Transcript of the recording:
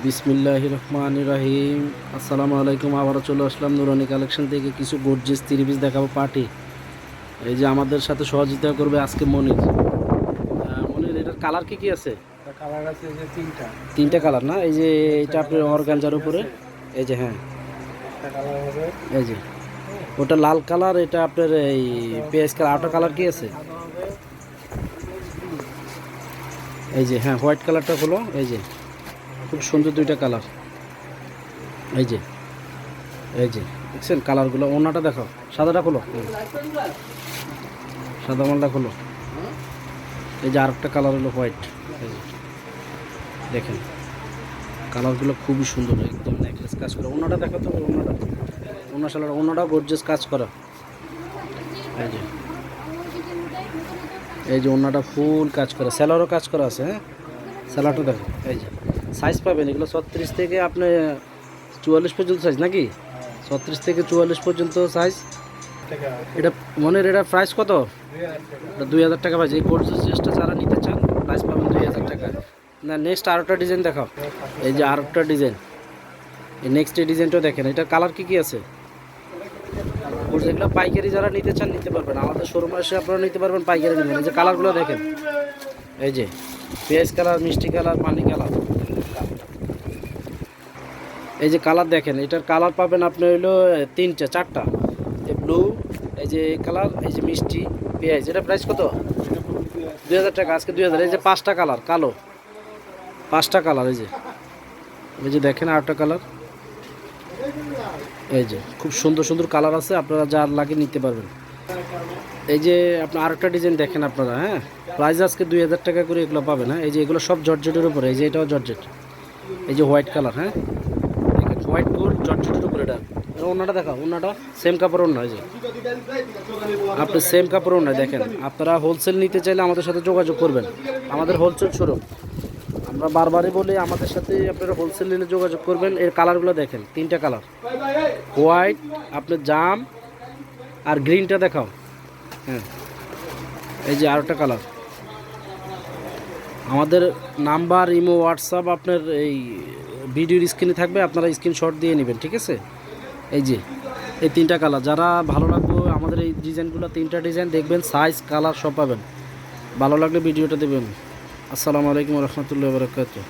বিসমিল্লাহির রহমানির রহিম। আসসালামু আলাইকুম। আবারও চলে আসলাম নুরানি কালেকশন থেকে কিছু গর্জিয়াস থ্রি পিস দেখাবো পার্টি। এই যে আমাদের সাথে সহযোগিতা করবে আজকে মনির। মনির, এটার কালার কি কি আছে? কালার আছে যে তিনটা কালার না? এই যে এটা আপনার অর্গানজার উপরে, এই যে হ্যাঁ, একটা কালার হবে, এই যে ওটা লাল কালার, এটা আপনার এই পেঁয়াজ কালার। আরেকটা কালার কি আছে? সাদা হবে, এই যে হ্যাঁ, হোয়াইট কালারটা হলো, এই যে খুব সুন্দর দুইটা কালার। এই যে দেখছেন কালারগুলো। ওনাটা দেখো, সাদাটা খোলো, সাদা মালটা খোলো। এই যে আরেকটা কালার হলো হোয়াইট। এই যে দেখেন কালারগুলো খুবই সুন্দর, একদম নেকলেস কাজ করা। ওনাটা দেখো তো, ওনাটাও গর্জিয়াস কাজ করা। এই যে ওনাটা ফুল কাজ করা, স্যালোরও কাজ করা আছে। হ্যাঁ, স্যালোটা দেখো। এই যে সাইজ পাবেন এগুলো 36 থেকে আপনি 44 পর্যন্ত সাইজ নাকি? 36 থেকে 44 পর্যন্ত সাইজ। এটা মনের, এটা প্রাইস কত? এটা 2000 টাকা পাইছে। এই গর্জিয়াস ড্রেসটা যারা নিতে চান প্রাইস পাবেন 2000 টাকা। না, নেক্সট আরেকটা ডিজাইন দেখাও। এই যে আরেকটা ডিজাইন, এই নেক্সট এই ডিজাইনটাও দেখেন। এটার কালার কি কি আছে? এগুলো পাইকারি যারা নিতে চান নিতে পারবেন, আমাদের শোরুমে এসে আপনারা নিতে পারবেন, পাইকারি নেবেন। এই যে কালারগুলো দেখেন, এই যে পেঁয়াজ কালার, মিষ্টি কালার, পানি কালার। এই যে কালার দেখেন, এটার কালার পাবেন আপনি হইলো চারটা। এই ব্লু, এই যে কালার, এই যে মিষ্টি পেঁয়াজ। এটা প্রাইস কত? 2000 টাকা, আজকে 2000। এই যে 5টা কালার, কালো 5টা কালার। এই যে দেখেন আরেকটা কালার। এই যে খুব সুন্দর সুন্দর কালার আছে, আপনারা যার লাগে নিতে পারবেন। এই যে আপনার আরেকটা ডিজাইন দেখেন আপনারা। হ্যাঁ, প্রাইস আজকে 2000 টাকা করে এগুলো পাবেন। হ্যাঁ, এই যে এগুলো সব জর্জেটের উপরে। এই যে এটাও জর্জেট, এই যে হোয়াইট কালার। হ্যাঁ, হোয়াইট গোল্ড জর্জেটের উপরে। এটা ওনাটা দেখা, ওনাটা সেম কাপড় ওনা। এই যে আপনি সেম কাপড় ওনা দেখেন। আপনারা হোলসেল নিতে চাইলে আমাদের সাথে যোগাযোগ করবেন, আমাদের হোলসেল শোরুম। আমরা বারবারই বলি আমাদের সাথে আপনারা হোলসেল নিলে যোগাযোগ করবেন। এর কালারগুলো দেখেন, 3টা কালার, হোয়াইট, আপনার জাম আর গ্রিনটা দেখাও। হ্যাঁ, এই যে আরেকটা কালার। আমাদের নাম্বার, ইমো, হোয়াটসঅ্যাপ আপনার এই ভিডিওর স্ক্রিনে থাকবে, আপনারা স্ক্রিনশট দিয়ে নেবেন, ঠিক আছে? এই যে এই 3টা কালার, যারা ভালো লাগবে আমাদের এই ডিজাইনগুলো, 3টা ডিজাইন দেখবেন, সাইজ কালার সব পাবেন। ভালো লাগলে ভিডিওটা দেবেন। আসসালামু আলাইকুম রহমতুল্লাহ বরকাতুহ।